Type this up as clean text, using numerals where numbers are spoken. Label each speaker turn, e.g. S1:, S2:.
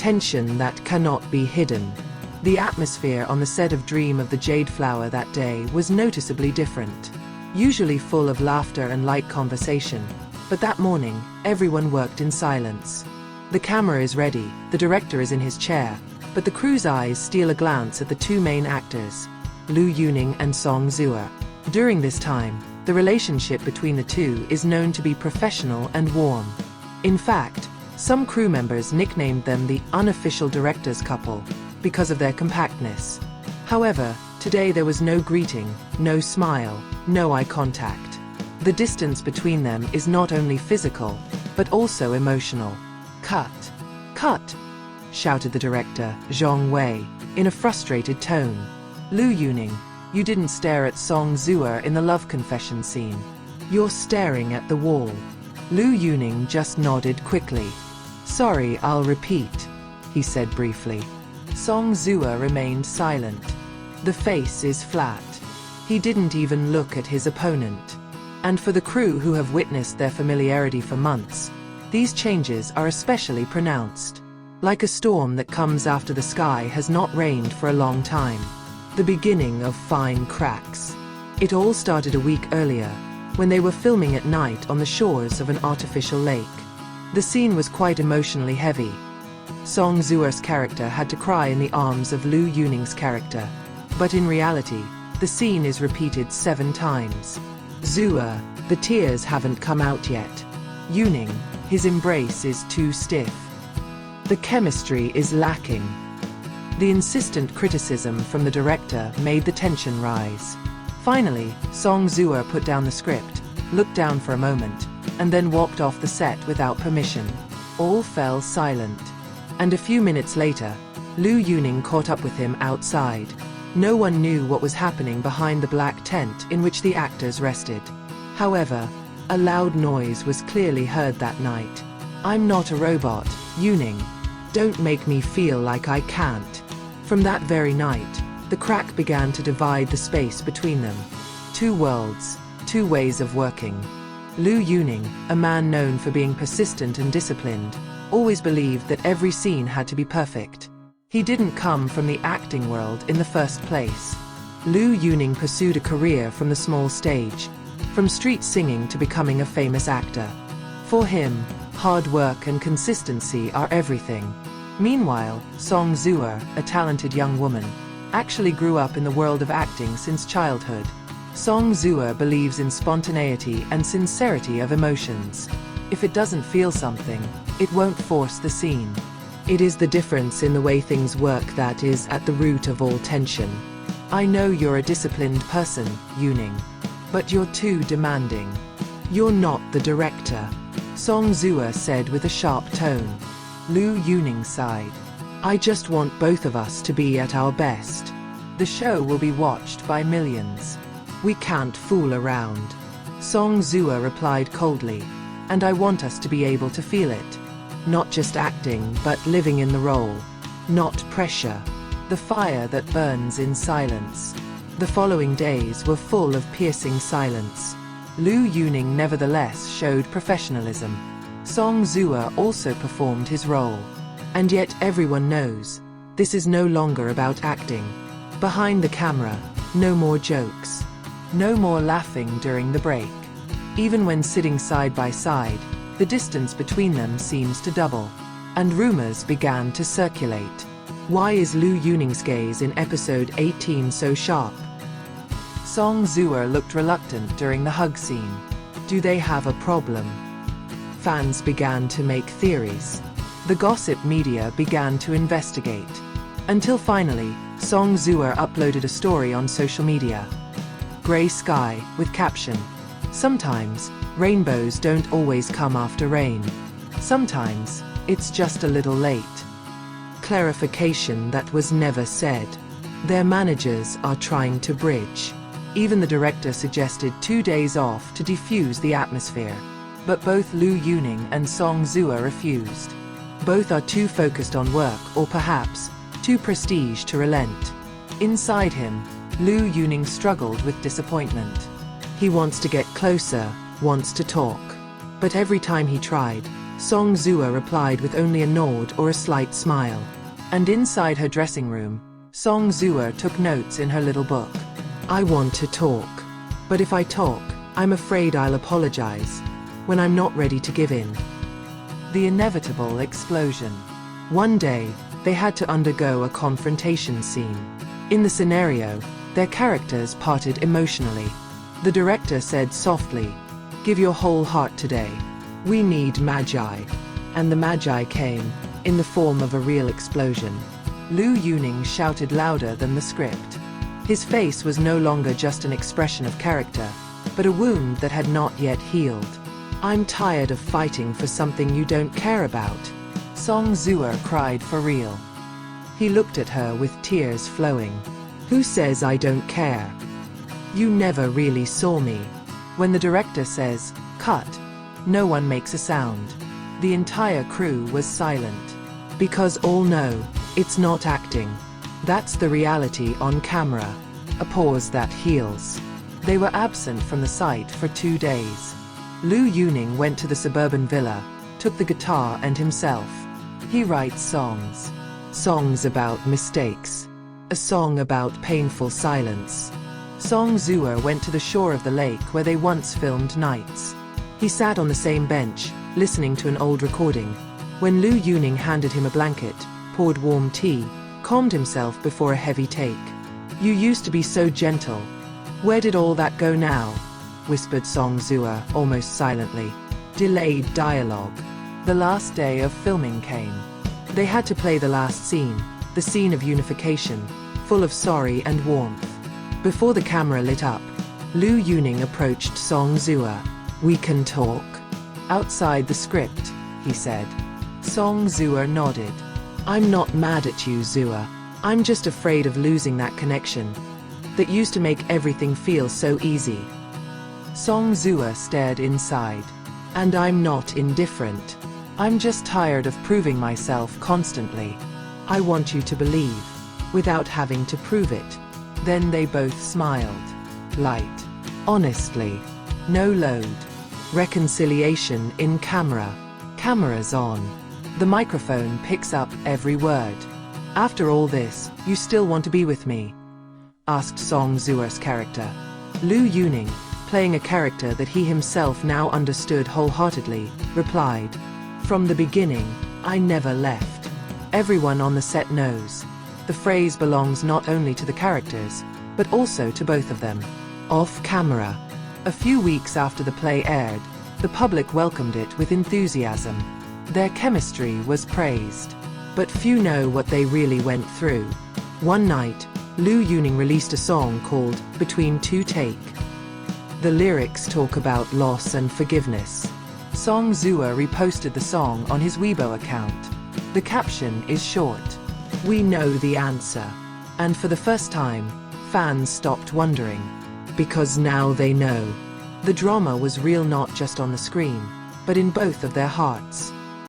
S1: tension that cannot be hidden. The atmosphere on the set of Dream of the Jade Flower that day was noticeably different. Usually full of laughter and light conversation, but that morning, everyone worked in silence. The camera is ready, the director is in his chair, but the crew's eyes steal a glance at the two main actors, Liu Yuning and Song Zuer. During this time, the relationship between the two is known to be professional and warm. In fact, some crew members nicknamed them the unofficial directors couple because of their compactness. However, today there was no greeting, no smile, no eye contact. The distance between them is not only physical, but also emotional. "Cut! Cut!" shouted the director, Zhong Wei, in a frustrated tone. "Liu Yuning, you didn't stare at Song Zuer in the love confession scene. You're staring at the wall." Liu Yuning just nodded quickly. "Sorry, I'll repeat," he said briefly. Song Zuer remained silent. The face is flat. He didn't even look at his opponent. And for the crew who have witnessed their familiarity for months, these changes are especially pronounced. Like a storm that comes after the sky has not rained for a long time. The beginning of fine cracks. It all started a week earlier, when they were filming at night on the shores of an artificial lake. The scene was quite emotionally heavy. Song Zuer's character had to cry in the arms of Liu Yuning's character. But in reality, the scene is repeated 7 times. Zuer, the tears haven't come out yet. Yuning, his embrace is too stiff. The chemistry is lacking. The insistent criticism from the director made the tension rise. Finally, Song Zuer put down the script, looked down for a moment, and then walked off the set without permission. All fell silent. And a few minutes later, Liu Yuning caught up with him outside. No one knew what was happening behind the black tent in which the actors rested. However, a loud noise was clearly heard that night. "I'm not a robot, Yuning. Don't make me feel like I can't." From that very night, the crack began to divide the space between them. 2 worlds, 2 ways of working. Liu Yuning, a man known for being persistent and disciplined, always believed that every scene had to be perfect. He didn't come from the acting world in the first place. Liu Yuning pursued a career from the small stage, from street singing to becoming a famous actor. For him, hard work and consistency are everything. Meanwhile, Song Zuer, a talented young woman, actually grew up in the world of acting since childhood. Song Zuer believes in spontaneity and sincerity of emotions. If it doesn't feel something, it won't force the scene. It is the difference in the way things work that is at the root of all tension. "I know you're a disciplined person, Yuning, but you're too demanding. You're not the director," Song Zuer said with a sharp tone. Liu Yuning sighed. "I just want both of us to be at our best. The show will be watched by millions. We can't fool around." Song Zuer replied coldly. "And I want us to be able to feel it. Not just acting, but living in the role. Not pressure. The fire that burns in silence." The following days were full of piercing silence. Liu Yuning nevertheless showed professionalism. Song Zuer also performed his role. And yet everyone knows, this is no longer about acting. Behind the camera, no more jokes. No more laughing during the break. Even when sitting side by side, the distance between them seems to double. And rumors began to circulate. Why is Liu Yuning's gaze in episode 18 so sharp? Song Zuer looked reluctant during the hug scene. Do they have a problem? Fans began to make theories. The gossip media began to investigate. Until finally, Song Zuer uploaded a story on social media. Grey sky, with caption, "Sometimes, rainbows don't always come after rain. Sometimes, it's just a little late." Clarification that was never said. Their managers are trying to bridge. Even the director suggested 2 days off to defuse the atmosphere. But both Liu Yuning and Song Zuer refused. Both are too focused on work, or perhaps, too prestige to relent. Inside him, Liu Yuning struggled with disappointment. He wants to get closer, wants to talk. But every time he tried, Song Zuer replied with only a nod or a slight smile. And inside her dressing room, Song Zuer took notes in her little book. I want to talk. But if I talk, I'm afraid I'll apologize. When I'm not ready to give in. The inevitable explosion. One day, they had to undergo a confrontation scene. In the scenario, their characters parted emotionally. The director said softly, "Give your whole heart today. We need magi." And the magi came, in the form of a real explosion. Liu Yuning shouted louder than the script. His face was no longer just an expression of character, but a wound that had not yet healed. I'm tired of fighting for something you don't care about. Song Zuer cried for real. He looked at her with tears flowing. Who says I don't care? You never really saw me. When the director says, cut, no one makes a sound. The entire crew was silent. Because all know, it's not acting. That's the reality on camera. A pause that heals. They were absent from the site for 2 days. Liu Yuning went to the suburban villa, took the guitar and himself. He writes songs. Songs about mistakes. A song about painful silence. Song Zuer went to the shore of the lake where they once filmed nights. He sat on the same bench, listening to an old recording. When Liu Yuning handed him a blanket, poured warm tea, calmed himself before a heavy take. You used to be so gentle. Where did all that go now? Whispered Song Zuer, almost silently. Delayed dialogue. The last day of filming came. They had to play the last scene, the scene of unification, full of sorry and warmth. Before the camera lit up, Liu Yuning approached Song Zuer. We can talk. Outside the script, he said. Song Zuer nodded. I'm not mad at you, Zuer. I'm just afraid of losing that connection. That used to make everything feel so easy. Song Zuer stared inside. And I'm not indifferent. I'm just tired of proving myself constantly. I want you to believe, without having to prove it. Then they both smiled. Light. Honestly. No load. Reconciliation in camera. Cameras on. The microphone picks up every word. After all this, you still want to be with me? Asked Song Zuer's character. Liu Yuning, playing a character that he himself now understood wholeheartedly, replied, From the beginning, I never left. Everyone on the set knows. The phrase belongs not only to the characters, but also to both of them. Off camera. A few weeks after the play aired, the public welcomed it with enthusiasm. Their chemistry was praised. But few know what they really went through. One night, Liu Yuning released a song called Between Two Take. The lyrics talk about loss and forgiveness. Song Zuer reposted the song on his Weibo account. The caption is short. We know the answer. And for the first time, fans stopped wondering. Because now they know. The drama was real not just on the screen, but in both of their hearts.